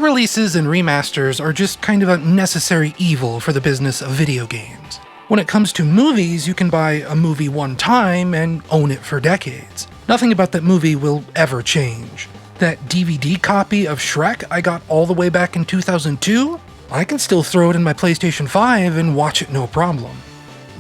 Re-releases and remasters are just kind of a necessary evil for the business of video games. When it comes to movies, you can buy a movie one time and own it for decades. Nothing about that movie will ever change. That DVD copy of Shrek I got all the way back in 2002? I can still throw it in my PlayStation 5 and watch it no problem.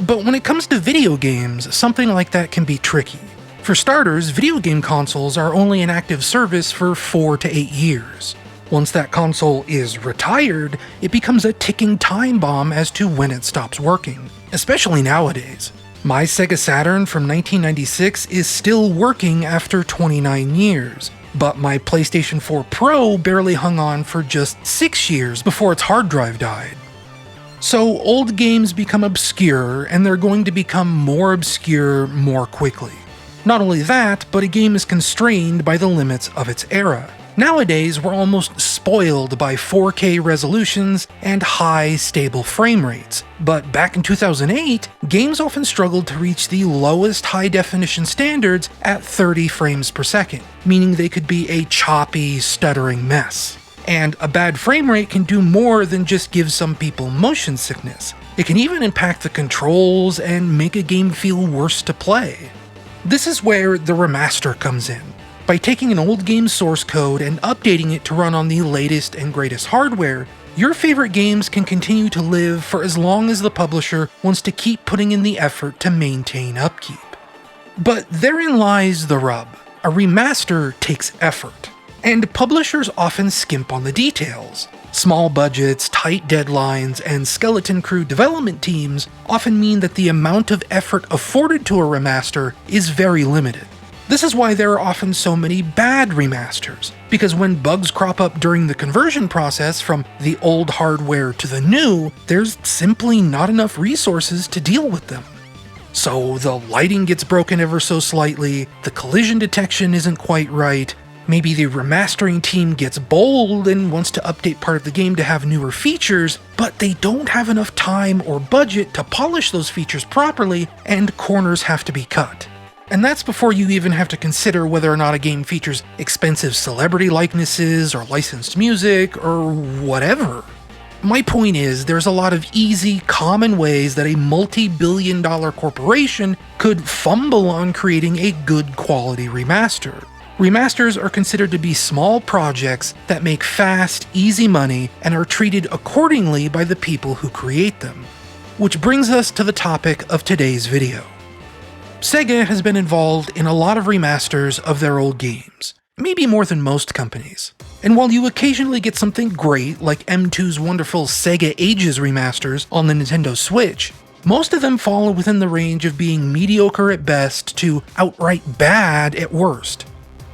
But when it comes to video games, something like that can be tricky. For starters, video game consoles are only in active service for 4 to 8 years. Once that console is retired, it becomes a ticking time bomb as to when it stops working, especially nowadays. My Sega Saturn from 1996 is still working after 29 years, but my PlayStation 4 Pro barely hung on for just 6 years before its hard drive died. So old games become obscure, and they're going to become more obscure more quickly. Not only that, but a game is constrained by the limits of its era. Nowadays, we're almost spoiled by 4K resolutions and high, stable frame rates. But back in 2008, games often struggled to reach the lowest high-definition standards at 30 frames per second, meaning they could be a choppy, stuttering mess. And a bad frame rate can do more than just give some people motion sickness. It can even impact the controls and make a game feel worse to play. This is where the remaster comes in. By taking an old game's source code and updating it to run on the latest and greatest hardware, your favorite games can continue to live for as long as the publisher wants to keep putting in the effort to maintain upkeep. But therein lies the rub. A remaster takes effort, and publishers often skimp on the details. Small budgets, tight deadlines, and skeleton crew development teams often mean that the amount of effort afforded to a remaster is very limited. This is why there are often so many bad remasters, because when bugs crop up during the conversion process from the old hardware to the new, there's simply not enough resources to deal with them. So the lighting gets broken ever so slightly, the collision detection isn't quite right, maybe the remastering team gets bold and wants to update part of the game to have newer features, but they don't have enough time or budget to polish those features properly, and corners have to be cut. And that's before you even have to consider whether or not a game features expensive celebrity likenesses or licensed music or whatever. My point is, there's a lot of easy, common ways that a multi-billion-dollar corporation could fumble on creating a good quality remaster. Remasters are considered to be small projects that make fast, easy money and are treated accordingly by the people who create them. Which brings us to the topic of today's video. Sega has been involved in a lot of remasters of their old games, maybe more than most companies. And while you occasionally get something great like M2's wonderful Sega Ages remasters on the Nintendo Switch, most of them fall within the range of being mediocre at best to outright bad at worst.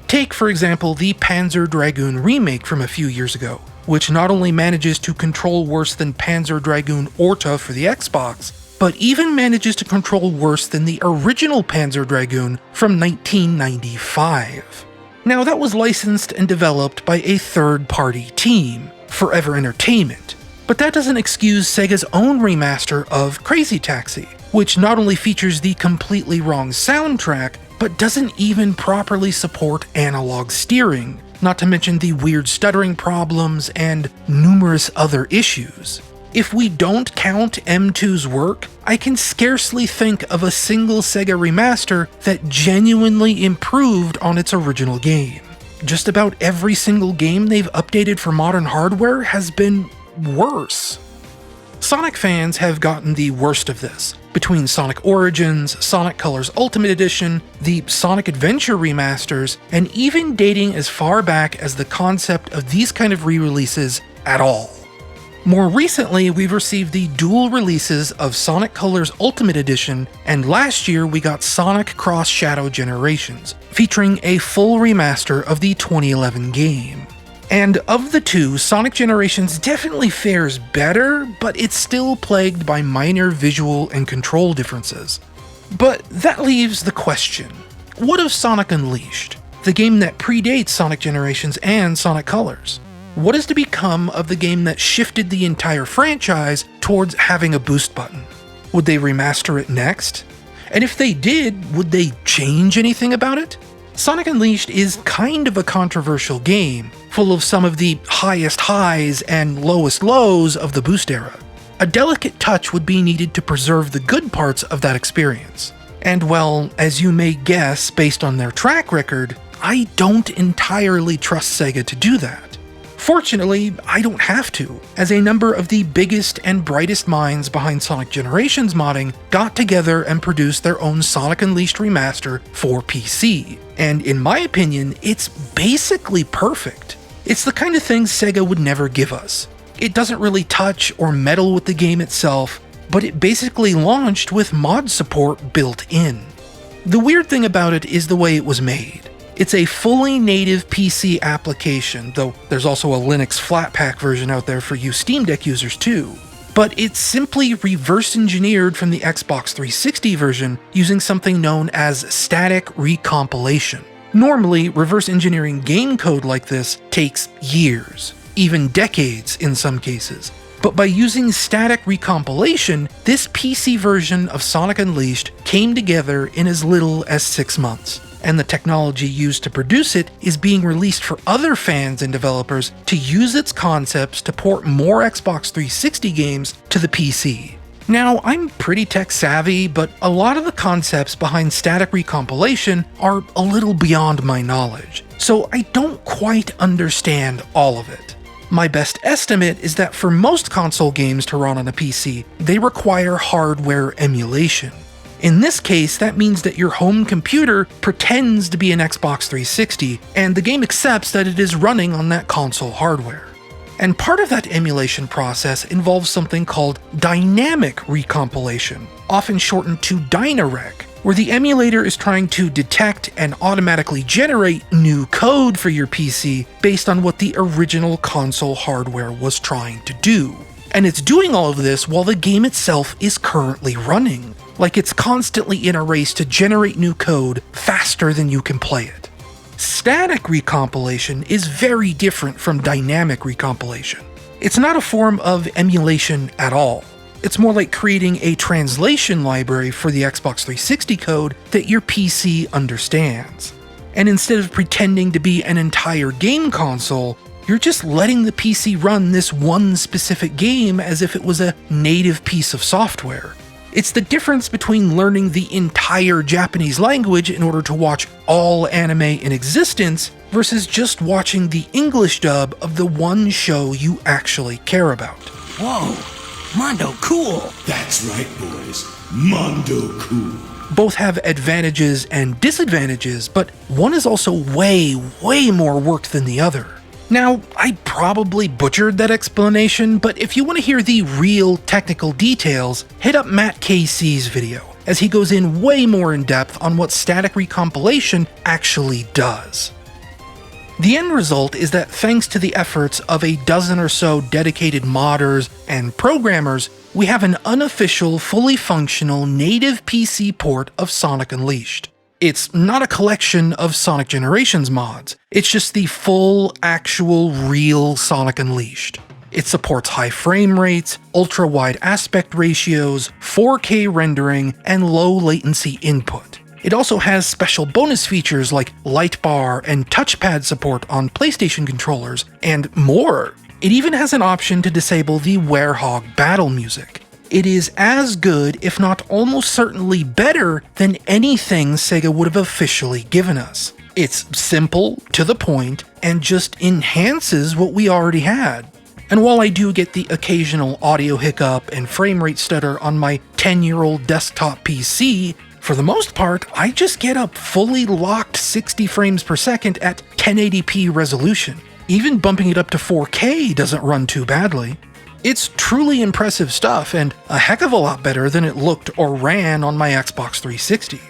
Take, for example, the Panzer Dragoon remake from a few years ago, which not only manages to control worse than Panzer Dragoon Orta for the Xbox, but even manages to control worse than the original Panzer Dragoon from 1995. Now, that was licensed and developed by a third-party team, Forever Entertainment, but that doesn't excuse Sega's own remaster of Crazy Taxi, which not only features the completely wrong soundtrack, but doesn't even properly support analog steering, not to mention the weird stuttering problems and numerous other issues. If we don't count M2's work, I can scarcely think of a single Sega remaster that genuinely improved on its original game. Just about every single game they've updated for modern hardware has been worse. Sonic fans have gotten the worst of this. Between Sonic Origins, Sonic Colors Ultimate Edition, the Sonic Adventure remasters, and even dating as far back as the concept of these kind of re-releases at all. More recently, we've received the dual releases of Sonic Colors Ultimate Edition, and last year we got Sonic Cross Shadow Generations, featuring a full remaster of the 2011 game. And of the two, Sonic Generations definitely fares better, but it's still plagued by minor visual and control differences. But that leaves the question, what of Sonic Unleashed, the game that predates Sonic Generations and Sonic Colors? What is to become of the game that shifted the entire franchise towards having a boost button? Would they remaster it next? And if they did, would they change anything about it? Sonic Unleashed is kind of a controversial game, full of some of the highest highs and lowest lows of the boost era. A delicate touch would be needed to preserve the good parts of that experience. And well, as you may guess based on their track record, I don't entirely trust Sega to do that. Fortunately, I don't have to, as a number of the biggest and brightest minds behind Sonic Generations modding got together and produced their own Sonic Unleashed remaster for PC. And in my opinion, it's basically perfect. It's the kind of thing Sega would never give us. It doesn't really touch or meddle with the game itself, but it basically launched with mod support built in. The weird thing about it is the way it was made. It's a fully native PC application, though there's also a Linux Flatpak version out there for you Steam Deck users too. But it's simply reverse engineered from the Xbox 360 version using something known as static recompilation. Normally, reverse engineering game code like this takes years, even decades in some cases. But by using static recompilation, this PC version of Sonic Unleashed came together in as little as 6 months. And the technology used to produce it is being released for other fans and developers to use its concepts to port more Xbox 360 games to the PC. Now, I'm pretty tech savvy, but a lot of the concepts behind static recompilation are a little beyond my knowledge, so I don't quite understand all of it. My best estimate is that for most console games to run on a PC, they require hardware emulation. In this case, that means that your home computer pretends to be an Xbox 360, and the game accepts that it is running on that console hardware. And part of that emulation process involves something called dynamic recompilation, often shortened to Dynarec, where the emulator is trying to detect and automatically generate new code for your PC based on what the original console hardware was trying to do. And it's doing all of this while the game itself is currently running. Like it's constantly in a race to generate new code faster than you can play it. Static recompilation is very different from dynamic recompilation. It's not a form of emulation at all. It's more like creating a translation library for the Xbox 360 code that your PC understands. And instead of pretending to be an entire game console, you're just letting the PC run this one specific game as if it was a native piece of software. It's the difference between learning the entire Japanese language in order to watch all anime in existence versus just watching the English dub of the one show you actually care about. Whoa, Mondo cool! That's right, boys. Mondo cool. Both have advantages and disadvantages, but one is also way more work than the other. Now, I probably butchered that explanation, but if you want to hear the real technical details, hit up Matt KC's video, as he goes in way more in depth on what static recompilation actually does. The end result is that thanks to the efforts of a dozen or so dedicated modders and programmers, we have an unofficial, fully functional native PC port of Sonic Unleashed. It's not a collection of Sonic Generations mods, it's just the full, actual, real Sonic Unleashed. It supports high frame rates, ultra-wide aspect ratios, 4K rendering, and low latency input. It also has special bonus features like light bar and touchpad support on PlayStation controllers, and more. It even has an option to disable the Werehog battle music. It is as good, if not almost certainly better, than anything Sega would have officially given us. It's simple, to the point, and just enhances what we already had. And while I do get the occasional audio hiccup and frame rate stutter on my 10-year-old desktop PC, for the most part, I just get a fully locked 60 frames per second at 1080p resolution. Even bumping it up to 4K doesn't run too badly. It's truly impressive stuff, and a heck of a lot better than it looked or ran on my Xbox 360.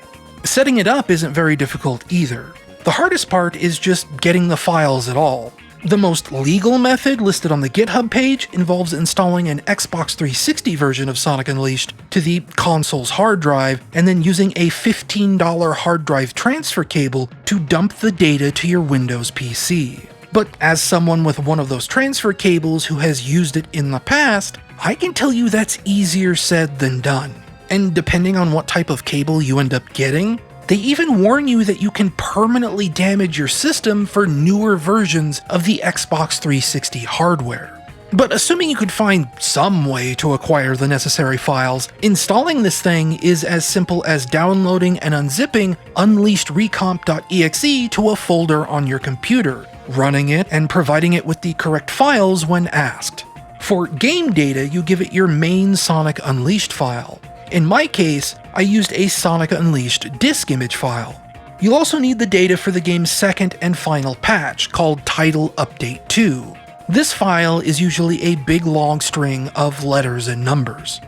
Setting it up isn't very difficult either. The hardest part is just getting the files at all. The most legal method listed on the GitHub page involves installing an Xbox 360 version of Sonic Unleashed to the console's hard drive, and then using a $15 hard drive transfer cable to dump the data to your Windows PC. But as someone with one of those transfer cables who has used it in the past, I can tell you that's easier said than done. And depending on what type of cable you end up getting, They even warn you that you can permanently damage your system for newer versions of the Xbox 360 hardware. But assuming you could find some way to acquire the necessary files, installing this thing is as simple as downloading and unzipping unleashedrecomp.exe to a folder on your computer, running it and providing it with the correct files when asked. For game data, you give it your main Sonic Unleashed file. In my case, I used a Sonic Unleashed disk image file. You'll also need the data for the game's second and final patch, called Title Update 2. This file is usually a big long string of letters and numbers.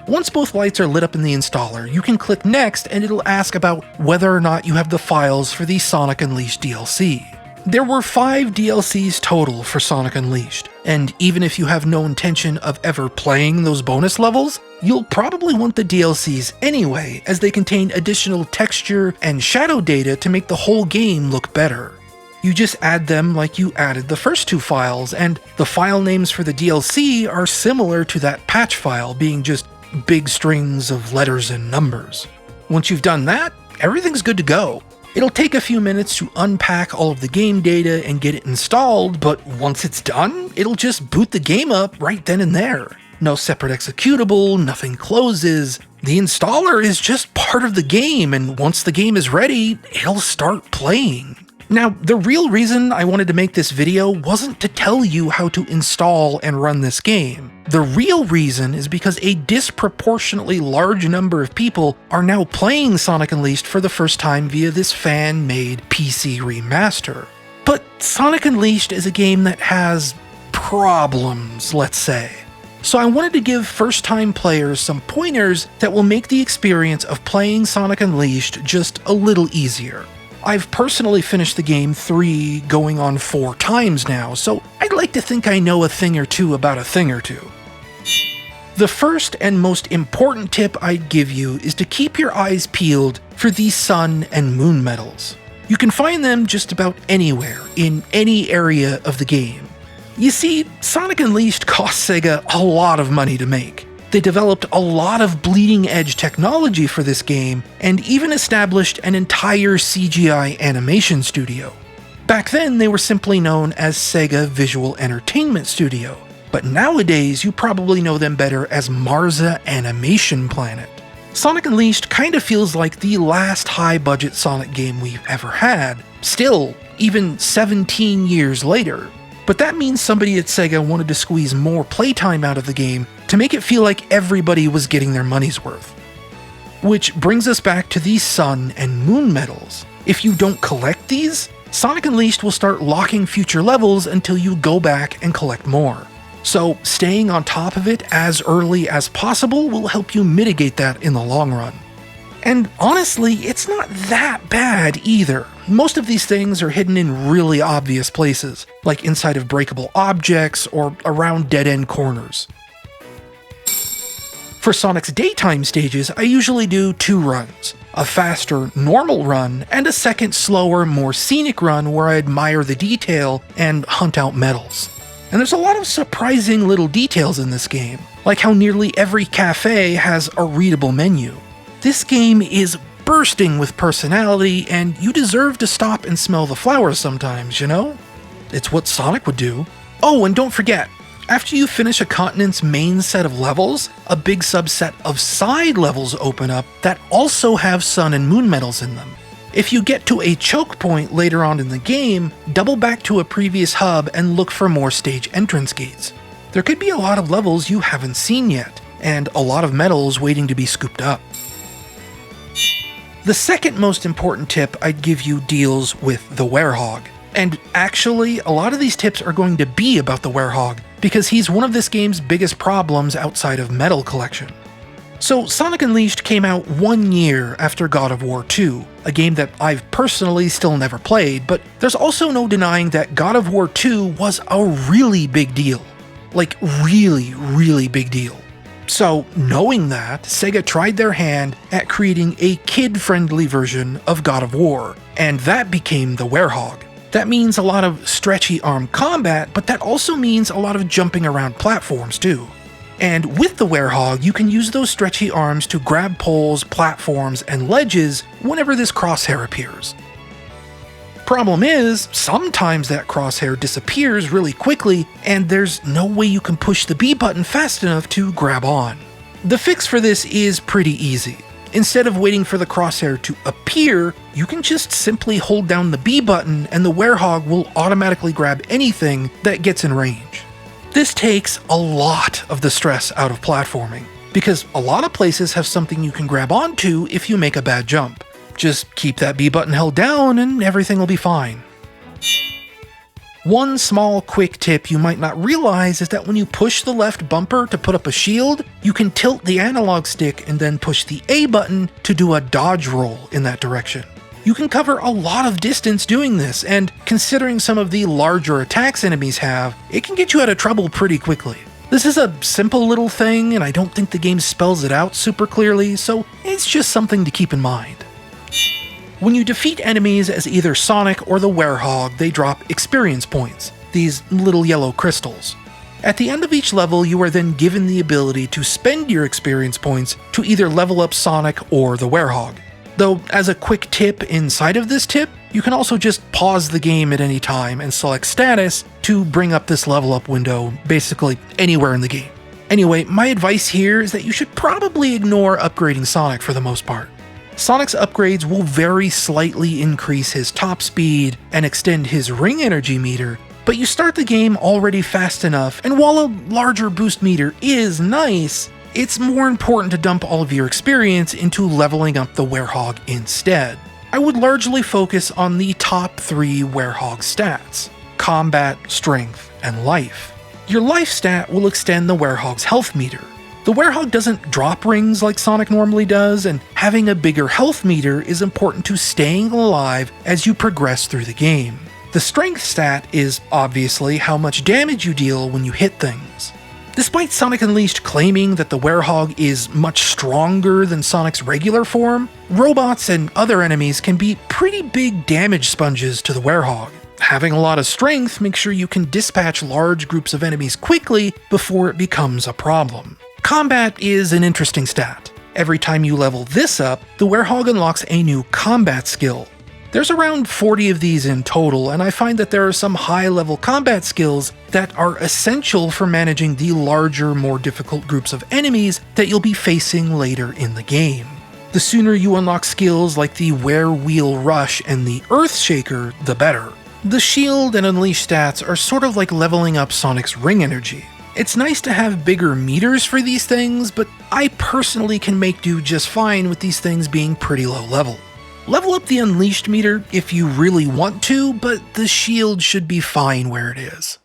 Once both lights are lit up in the installer, you can click Next and it'll ask about whether or not you have the files for the Sonic Unleashed DLC. There were 5 DLCs total for Sonic Unleashed, and even if you have no intention of ever playing those bonus levels, you'll probably want the DLCs anyway, as they contain additional texture and shadow data to make the whole game look better. You just add them like you added the first 2 files, and the file names for the DLC are similar to that patch file, being just big strings of letters and numbers. Once you've done that, everything's good to go. It'll take a few minutes to unpack all of the game data and get it installed, but once it's done, it'll just boot the game up right then and there. No separate executable, nothing closes. The installer is just part of the game, and once the game is ready, it'll start playing. Now, the real reason I wanted to make this video wasn't to tell you how to install and run this game. The real reason is because a disproportionately large number of people are now playing Sonic Unleashed for the first time via this fan-made PC remaster. But Sonic Unleashed is a game that has problems, let's say. So I wanted to give first-time players some pointers that will make the experience of playing Sonic Unleashed just a little easier. I've personally finished the game 3 going on 4 times now, so I'd like to think I know a thing or two about a thing or two. The first and most important tip I'd give you is to keep your eyes peeled for these sun and moon medals. You can find them just about anywhere, in any area of the game. You see, Sonic Unleashed cost Sega a lot of money to make. They developed a lot of bleeding-edge technology for this game, and even established an entire CGI animation studio. Back then, they were simply known as Sega Visual Entertainment Studio, but nowadays you probably know them better as Marza Animation Planet. Sonic Unleashed kinda feels like the last high-budget Sonic game we've ever had, still, even 17 years later. But that means somebody at Sega wanted to squeeze more playtime out of the game to make it feel like everybody was getting their money's worth. Which brings us back to these sun and moon medals. If you don't collect these, Sonic Unleashed will start locking future levels until you go back and collect more. So staying on top of it as early as possible will help you mitigate that in the long run. And honestly, it's not that bad either. Most of these things are hidden in really obvious places, like inside of breakable objects or around dead-end corners. For Sonic's daytime stages, I usually do 2 runs. A faster, normal run, and a second, slower, more scenic run where I admire the detail and hunt out medals. And there's a lot of surprising little details in this game, like how nearly every cafe has a readable menu. This game is bursting with personality, and you deserve to stop and smell the flowers sometimes, you know? It's what Sonic would do. Oh, and don't forget, after you finish a continent's main set of levels, a big subset of side levels open up that also have sun and moon medals in them. If you get to a choke point later on in the game, double back to a previous hub and look for more stage entrance gates. There could be a lot of levels you haven't seen yet, and a lot of medals waiting to be scooped up. The second most important tip I'd give you deals with the Werehog. And actually, a lot of these tips are going to be about the Werehog, because he's one of this game's biggest problems outside of medal collection. So Sonic Unleashed came out 1 year after God of War 2, a game that I've personally still never played, but there's also no denying that God of War 2 was a really big deal. Like really, really big deal. So, knowing that, Sega tried their hand at creating a kid-friendly version of God of War, and that became the Werehog. That means a lot of stretchy arm combat, but that also means a lot of jumping around platforms too. And with the Werehog, you can use those stretchy arms to grab poles, platforms, and ledges whenever this crosshair appears. Problem is, sometimes that crosshair disappears really quickly, and there's no way you can push the B button fast enough to grab on. The fix for this is pretty easy. Instead of waiting for the crosshair to appear, you can just simply hold down the B button and the Werehog will automatically grab anything that gets in range. This takes a lot of the stress out of platforming, because a lot of places have something you can grab onto if you make a bad jump. Just keep that B button held down and everything will be fine. One small quick tip you might not realize is that when you push the left bumper to put up a shield, you can tilt the analog stick and then push the A button to do a dodge roll in that direction. You can cover a lot of distance doing this, and considering some of the larger attacks enemies have, it can get you out of trouble pretty quickly. This is a simple little thing, and I don't think the game spells it out super clearly, so it's just something to keep in mind. When you defeat enemies as either Sonic or the Werehog, they drop experience points, these little yellow crystals. At the end of each level, you are then given the ability to spend your experience points to either level up Sonic or the Werehog. Though, as a quick tip inside of this tip, you can also just pause the game at any time and select status to bring up this level up window basically anywhere in the game. Anyway, my advice here is that you should probably ignore upgrading Sonic for the most part. Sonic's upgrades will very slightly increase his top speed and extend his ring energy meter, but you start the game already fast enough, and while a larger boost meter is nice, it's more important to dump all of your experience into leveling up the Werehog instead. I would largely focus on the top 3 Werehog stats: combat, strength, and life. Your life stat will extend the Werehog's health meter. The Werehog doesn't drop rings like Sonic normally does, and having a bigger health meter is important to staying alive as you progress through the game. The strength stat is obviously how much damage you deal when you hit things. Despite Sonic Unleashed claiming that the Werehog is much stronger than Sonic's regular form, robots and other enemies can be pretty big damage sponges to the Werehog. Having a lot of strength makes sure you can dispatch large groups of enemies quickly before it becomes a problem. Combat is an interesting stat. Every time you level this up, the Werehog unlocks a new combat skill. There's around 40 of these in total, and I find that there are some high-level combat skills that are essential for managing the larger, more difficult groups of enemies that you'll be facing later in the game. The sooner you unlock skills like the Were-Wheel Rush and the Earth Shaker, the better. The Shield and Unleash stats are sort of like leveling up Sonic's ring energy. It's nice to have bigger meters for these things, but I personally can make do just fine with these things being pretty low level. Level up the Unleashed meter if you really want to, but the shield should be fine where it is.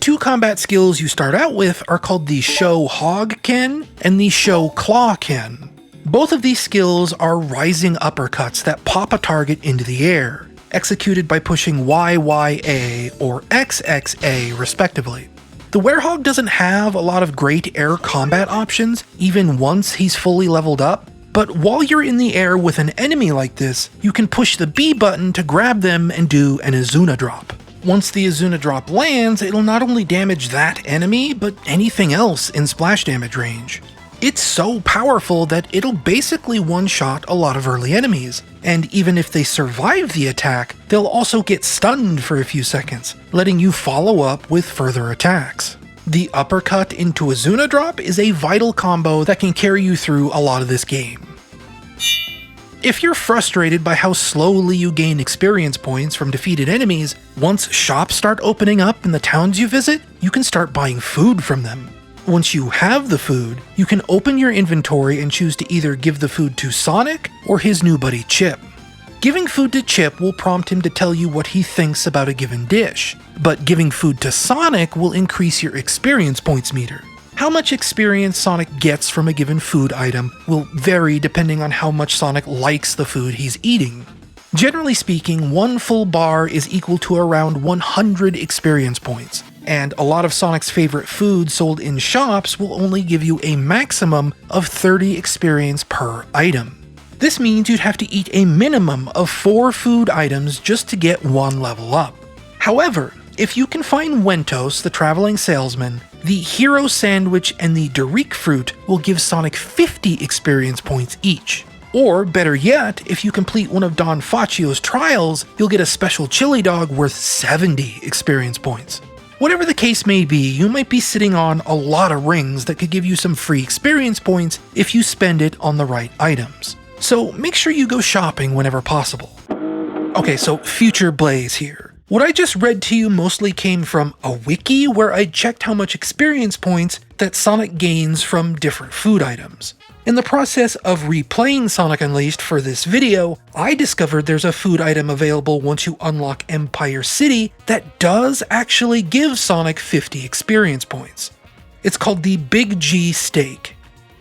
2 combat skills you start out with are called the Show Hog Ken and the Show Claw Ken. Both of these skills are rising uppercuts that pop a target into the air, executed by pushing YYA or XXA respectively. The Werehog doesn't have a lot of great air combat options even once he's fully leveled up, but while you're in the air with an enemy like this, you can push the B button to grab them and do an Azuna drop. Once the Azuna drop lands, it'll not only damage that enemy, but anything else in splash damage range. It's so powerful that it'll basically one-shot a lot of early enemies, and even if they survive the attack, they'll also get stunned for a few seconds, letting you follow up with further attacks. The uppercut into Azuna drop is a vital combo that can carry you through a lot of this game. If you're frustrated by how slowly you gain experience points from defeated enemies, once shops start opening up in the towns you visit, you can start buying food from them. Once you have the food, you can open your inventory and choose to either give the food to Sonic or his new buddy Chip. Giving food to Chip will prompt him to tell you what he thinks about a given dish, but giving food to Sonic will increase your experience points meter. How much experience Sonic gets from a given food item will vary depending on how much Sonic likes the food he's eating. Generally speaking, 1 full bar is equal to around 100 experience points, and a lot of Sonic's favorite food sold in shops will only give you a maximum of 30 experience per item. This means you'd have to eat a minimum of 4 food items just to get 1 level up. However, if you can find Wentos, the traveling salesman, The Hero Sandwich and the Derek Fruit will give Sonic 50 experience points each. Or, better yet, if you complete one of Don Faccio's trials, you'll get a special chili dog worth 70 experience points. Whatever the case may be, you might be sitting on a lot of rings that could give you some free experience points if you spend it on the right items. So make sure you go shopping whenever possible. Okay, so Future Blaze here. What I just read to you mostly came from a wiki where I checked how much experience points that Sonic gains from different food items. In the process of replaying Sonic Unleashed for this video, I discovered there's a food item available once you unlock Empire City that does actually give Sonic 50 experience points. It's called the Big G Steak.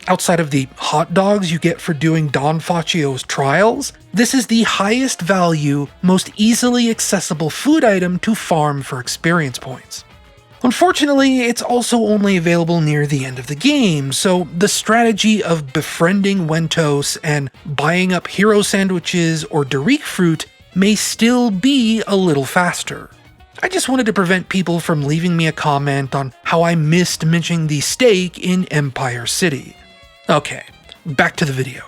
Outside of the hot dogs you get for doing Don Faccio's trials, this is the highest value, most easily accessible food item to farm for experience points. Unfortunately, it's also only available near the end of the game, so the strategy of befriending Wentos and buying up hero sandwiches or Derek Fruit may still be a little faster. I just wanted to prevent people from leaving me a comment on how I missed mentioning the steak in Empire City. Okay, back to the video.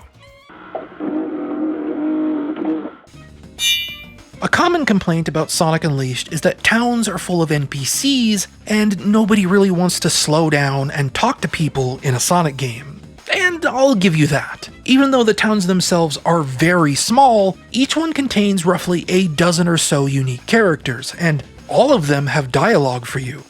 A common complaint about Sonic Unleashed is that towns are full of NPCs and nobody really wants to slow down and talk to people in a Sonic game. And I'll give you that. Even though the towns themselves are very small, each one contains roughly a dozen or so unique characters, and all of them have dialogue for you.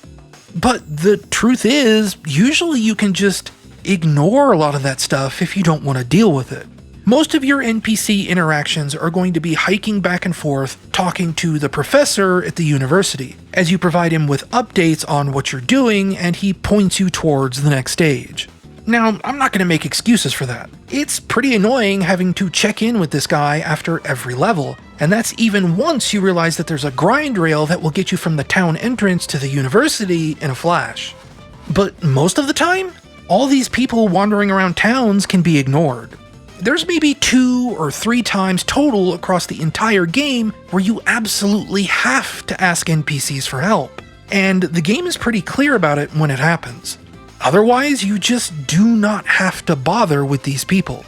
But the truth is, usually you can just ignore a lot of that stuff if you don't want to deal with it. Most of your NPC interactions are going to be hiking back and forth, talking to the professor at the university, as you provide him with updates on what you're doing and he points you towards the next stage. Now, I'm not going to make excuses for that. It's pretty annoying having to check in with this guy after every level, and that's even once you realize that there's a grind rail that will get you from the town entrance to the university in a flash. But most of the time, all these people wandering around towns can be ignored. There's maybe 2 or 3 times total across the entire game where you absolutely have to ask NPCs for help, and the game is pretty clear about it when it happens. Otherwise, you just do not have to bother with these people.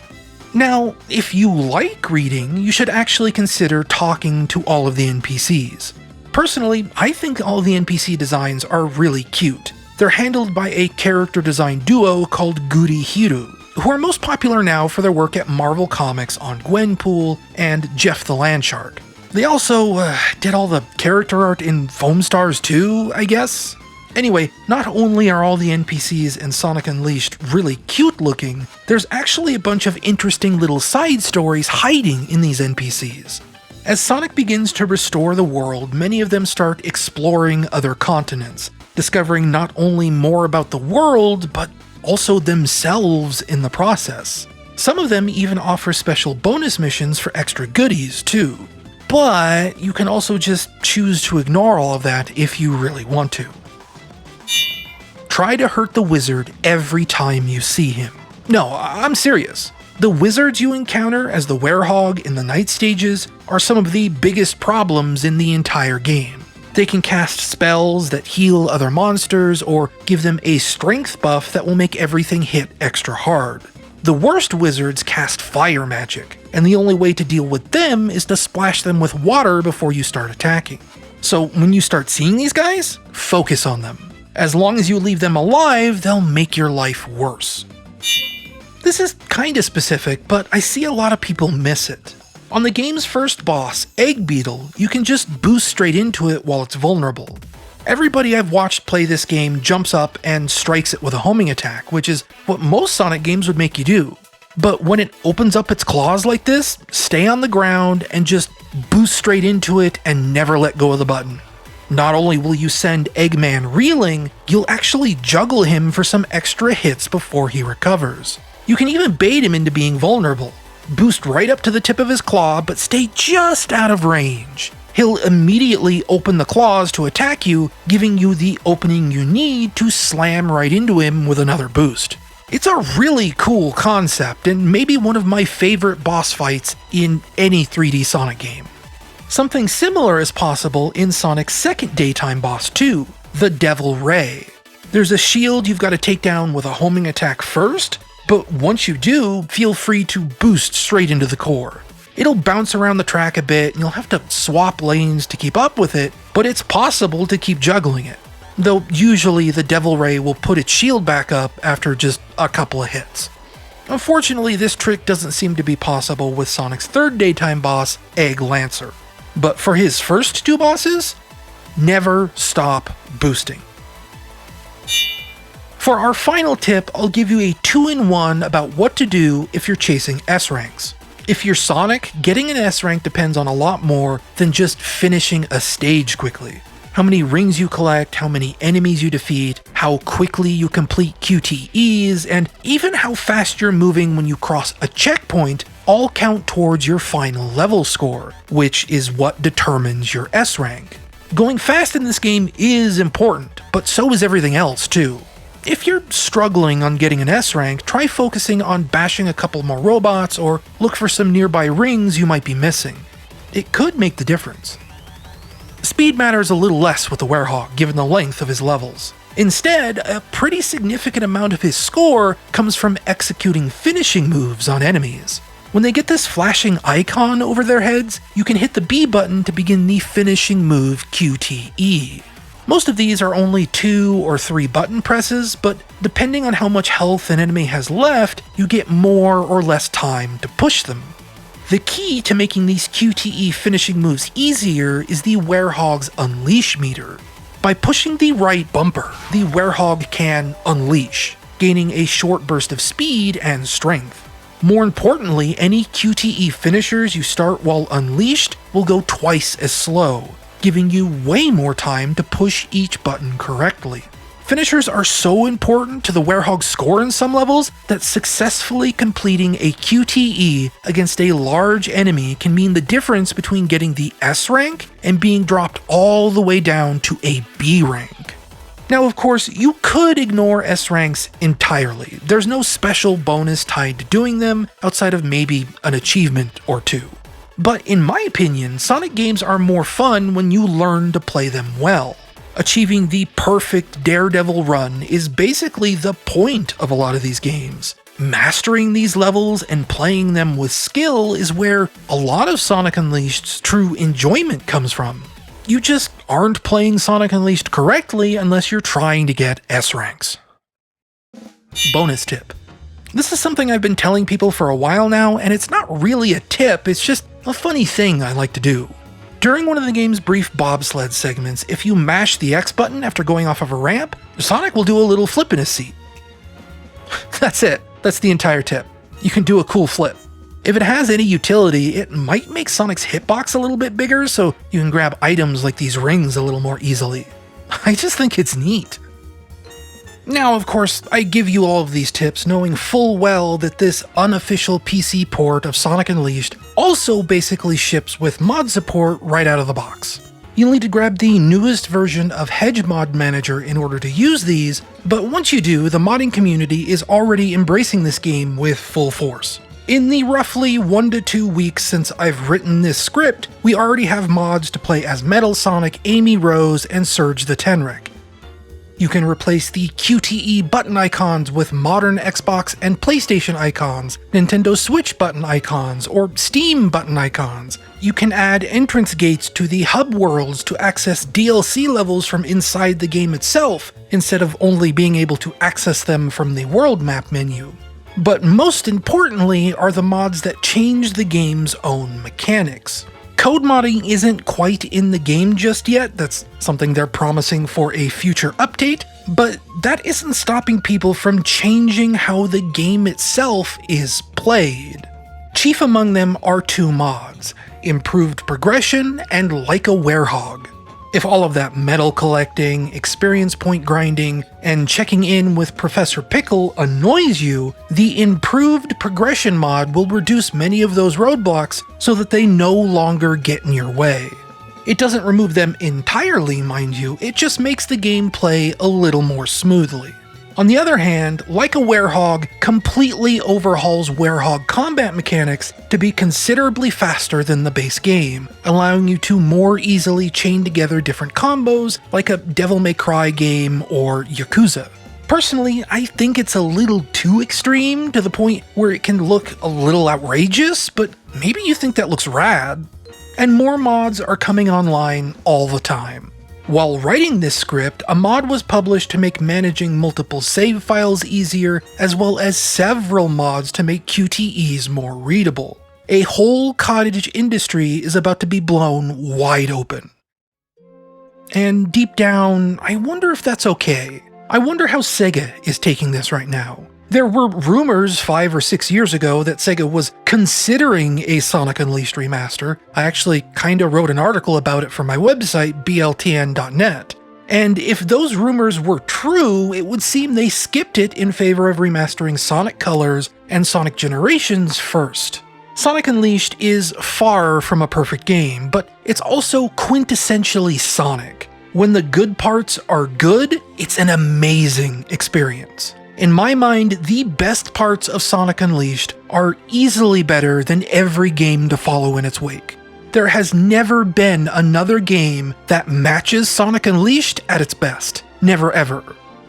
Now, if you like reading, you should actually consider talking to all of the NPCs. Personally, I think all the NPC designs are really cute. They're handled by a character design duo called Guri Hiru, who are most popular now for their work at Marvel Comics on Gwenpool and Jeff the Landshark. They also did all the character art in Foam Stars too, I guess? Anyway, not only are all the NPCs in Sonic Unleashed really cute looking, there's actually a bunch of interesting little side stories hiding in these NPCs. As Sonic begins to restore the world, many of them start exploring other continents, discovering not only more about the world, but also themselves in the process. Some of them even offer special bonus missions for extra goodies too. But you can also just choose to ignore all of that if you really want to. Try to hurt the wizard every time you see him. No, I'm serious. The wizards you encounter as the Werehog in the night stages are some of the biggest problems in the entire game. They can cast spells that heal other monsters or give them a strength buff that will make everything hit extra hard. The worst wizards cast fire magic, and the only way to deal with them is to splash them with water before you start attacking. So when you start seeing these guys, focus on them. As long as you leave them alive, they'll make your life worse. This is kinda specific, but I see a lot of people miss it. On the game's first boss, Egg Beetle, you can just boost straight into it while it's vulnerable. Everybody I've watched play this game jumps up and strikes it with a homing attack, which is what most Sonic games would make you do. But when it opens up its claws like this, stay on the ground and just boost straight into it and never let go of the button. Not only will you send Eggman reeling, you'll actually juggle him for some extra hits before he recovers. You can even bait him into being vulnerable. Boost right up to the tip of his claw, but stay just out of range. He'll immediately open the claws to attack you, giving you the opening you need to slam right into him with another boost. It's a really cool concept, and maybe one of my favorite boss fights in any 3D Sonic game. Something similar is possible in Sonic's second daytime boss too, the Devil Ray. There's a shield you've got to take down with a homing attack first, but once you do, feel free to boost straight into the core. It'll bounce around the track a bit, and you'll have to swap lanes to keep up with it, but it's possible to keep juggling it. Though usually the Devil Ray will put its shield back up after just a couple of hits. Unfortunately, this trick doesn't seem to be possible with Sonic's third daytime boss, Egg Lancer. But for his first two bosses, never stop boosting. For our final tip, I'll give you a 2-in-1 about what to do if you're chasing S ranks. If you're Sonic, getting an S rank depends on a lot more than just finishing a stage quickly. How many rings you collect, how many enemies you defeat, how quickly you complete QTEs, and even how fast you're moving when you cross a checkpoint all count towards your final level score, which is what determines your S rank. Going fast in this game is important, but so is everything else too. If you're struggling on getting an S rank, try focusing on bashing a couple more robots or look for some nearby rings you might be missing. It could make the difference. Speed matters a little less with the Werehog given the length of his levels. Instead, a pretty significant amount of his score comes from executing finishing moves on enemies. When they get this flashing icon over their heads, you can hit the B button to begin the finishing move QTE. Most of these are only 2 or 3 button presses, but depending on how much health an enemy has left, you get more or less time to push them. The key to making these QTE finishing moves easier is the Werehog's Unleash meter. By pushing the right bumper, the Werehog can unleash, gaining a short burst of speed and strength. More importantly, any QTE finishers you start while unleashed will go twice as slow, giving you way more time to push each button correctly. Finishers are so important to the Werehog's score in some levels that successfully completing a QTE against a large enemy can mean the difference between getting the S rank and being dropped all the way down to a B rank. Now, of course, you could ignore S ranks entirely. There's no special bonus tied to doing them outside of maybe an achievement or two. But in my opinion, Sonic games are more fun when you learn to play them well. Achieving the perfect Daredevil run is basically the point of a lot of these games. Mastering these levels and playing them with skill is where a lot of Sonic Unleashed's true enjoyment comes from. You just aren't playing Sonic Unleashed correctly unless you're trying to get S ranks. Bonus tip. This is something I've been telling people for a while now, and it's not really a tip, it's just a funny thing I like to do. During one of the game's brief bobsled segments, if you mash the X button after going off of a ramp, Sonic will do a little flip in his seat. That's it. That's the entire tip. You can do a cool flip. If it has any utility, it might make Sonic's hitbox a little bit bigger so you can grab items like these rings a little more easily. I just think it's neat. Now, of course, I give you all of these tips knowing full well that this unofficial PC port of Sonic Unleashed also basically ships with mod support right out of the box. You'll need to grab the newest version of Hedge Mod Manager in order to use these, but once you do, the modding community is already embracing this game with full force. In the roughly 1 to 2 weeks since I've written this script, we already have mods to play as Metal Sonic, Amy, Rose, and Surge the Tenrec. You can replace the QTE button icons with modern Xbox and PlayStation icons, Nintendo Switch button icons, or Steam button icons. You can add entrance gates to the hub worlds to access DLC levels from inside the game itself, instead of only being able to access them from the world map menu. But most importantly are the mods that change the game's own mechanics. Code modding isn't quite in the game just yet, that's something they're promising for a future update, but that isn't stopping people from changing how the game itself is played. Chief among them are 2 mods, Improved Progression and Like a Werehog. If all of that medal collecting, experience point grinding, and checking in with Professor Pickle annoys you, the Improved Progression mod will reduce many of those roadblocks so that they no longer get in your way. It doesn't remove them entirely, mind you, it just makes the game play a little more smoothly. On the other hand, like a Werehog, completely overhauls Werehog combat mechanics to be considerably faster than the base game, allowing you to more easily chain together different combos like a Devil May Cry game or Yakuza. Personally, I think it's a little too extreme to the point where it can look a little outrageous, but maybe you think that looks rad. And more mods are coming online all the time. While writing this script, a mod was published to make managing multiple save files easier, as well as several mods to make QTEs more readable. A whole cottage industry is about to be blown wide open. And deep down, I wonder if that's okay. I wonder how Sega is taking this right now. There were rumors 5 or 6 years ago that Sega was considering a Sonic Unleashed remaster. I actually kinda wrote an article about it for my website, bltn.net. And if those rumors were true, it would seem they skipped it in favor of remastering Sonic Colors and Sonic Generations first. Sonic Unleashed is far from a perfect game, but it's also quintessentially Sonic. When the good parts are good, it's an amazing experience. In my mind, the best parts of Sonic Unleashed are easily better than every game to follow in its wake. There has never been another game that matches Sonic Unleashed at its best. Never ever.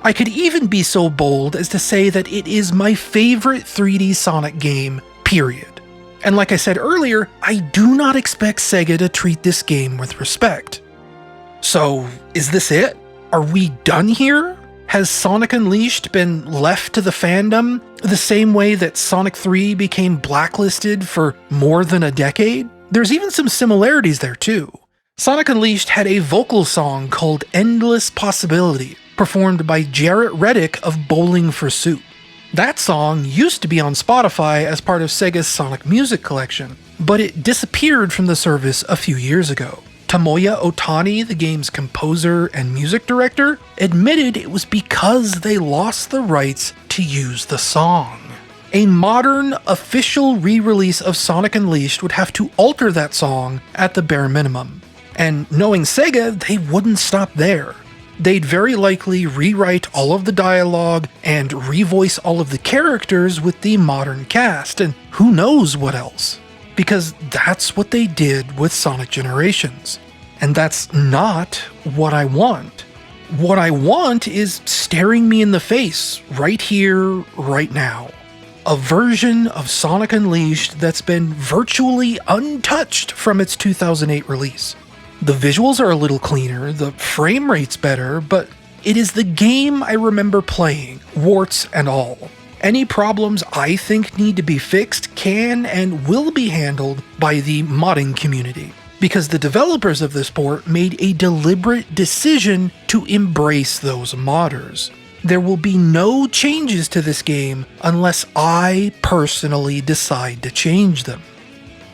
I could even be so bold as to say that it is my favorite 3D Sonic game, period. And like I said earlier, I do not expect Sega to treat this game with respect. So, is this it? Are we done here? Has Sonic Unleashed been left to the fandom the same way that Sonic 3 became blacklisted for more than a decade? There's even some similarities there too. Sonic Unleashed had a vocal song called Endless Possibility, performed by Jarrett Reddick of Bowling for Soup. That song used to be on Spotify as part of Sega's Sonic Music collection, but it disappeared from the service a few years ago. Tomoya Otani, the game's composer and music director, admitted it was because they lost the rights to use the song. A modern, official re-release of Sonic Unleashed would have to alter that song at the bare minimum. And knowing Sega, they wouldn't stop there. They'd very likely rewrite all of the dialogue and revoice all of the characters with the modern cast, and who knows what else. Because that's what they did with Sonic Generations. And that's not what I want. What I want is staring me in the face, right here, right now. A version of Sonic Unleashed that's been virtually untouched from its 2008 release. The visuals are a little cleaner, the frame rate's better, but it is the game I remember playing, warts and all. Any problems I think need to be fixed can and will be handled by the modding community, because the developers of this port made a deliberate decision to embrace those modders. There will be no changes to this game unless I personally decide to change them.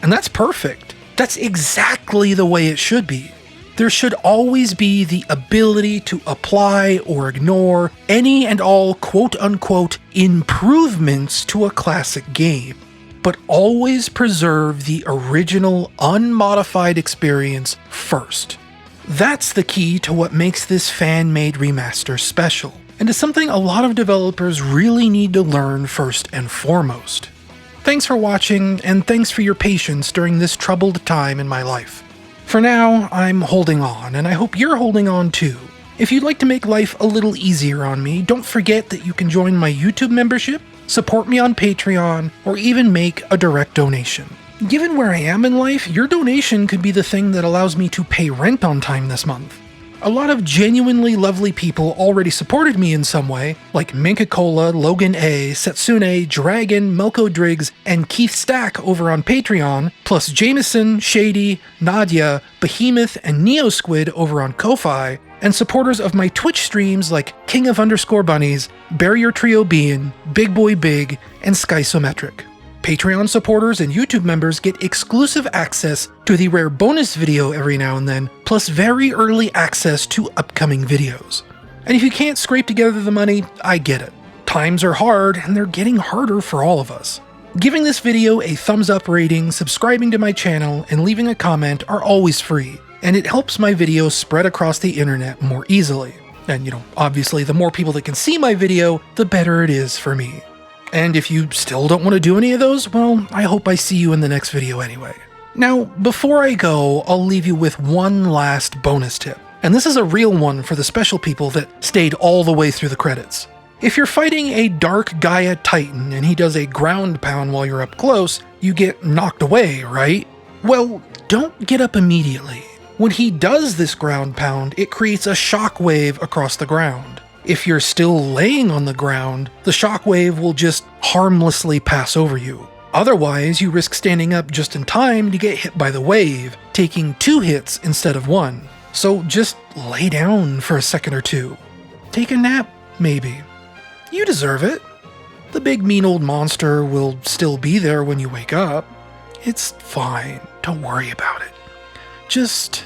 And that's perfect. That's exactly the way it should be. There should always be the ability to apply or ignore any and all quote-unquote improvements to a classic game, but always preserve the original unmodified experience first. That's the key to what makes this fan-made remaster special, and is something a lot of developers really need to learn first and foremost. Thanks for watching, and thanks for your patience during this troubled time in my life. For now, I'm holding on, and I hope you're holding on too. If you'd like to make life a little easier on me, don't forget that you can join my YouTube membership, support me on Patreon, or even make a direct donation. Given where I am in life, your donation could be the thing that allows me to pay rent on time this month. A lot of genuinely lovely people already supported me in some way, like Minka-Cola, Logan A, Setsune, Dragon, Melko Driggs, and Keith Stack over on Patreon, plus Jameson, Shady, Nadia, Behemoth, and Neosquid over on Ko-Fi, and supporters of my Twitch streams like King of_Bunnies, Barrier Trio Bean, Big Boy Big, and Skysometric. Patreon supporters and YouTube members get exclusive access to the rare bonus video every now and then, plus very early access to upcoming videos. And if you can't scrape together the money, I get it. Times are hard, and they're getting harder for all of us. Giving this video a thumbs up rating, subscribing to my channel, and leaving a comment are always free, and it helps my videos spread across the internet more easily. And obviously the more people that can see my video, the better it is for me. And if you still don't want to do any of those, well, I hope I see you in the next video anyway. Now, before I go, I'll leave you with one last bonus tip. And this is a real one for the special people that stayed all the way through the credits. If you're fighting a Dark Gaia Titan and he does a ground pound while you're up close, you get knocked away, right? Well, don't get up immediately. When he does this ground pound, it creates a shockwave across the ground. If you're still laying on the ground, the shockwave will just harmlessly pass over you. Otherwise, you risk standing up just in time to get hit by the wave, taking 2 hits instead of 1. So just lay down for a second or two. Take a nap, maybe. You deserve it. The big mean old monster will still be there when you wake up. It's fine. Don't worry about it. Just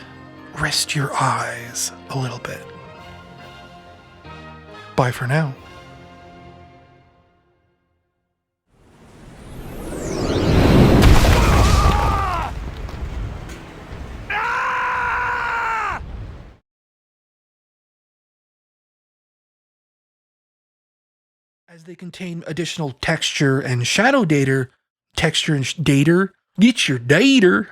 rest your eyes a little bit. Bye for now. As they contain additional texture and shadow data, get your data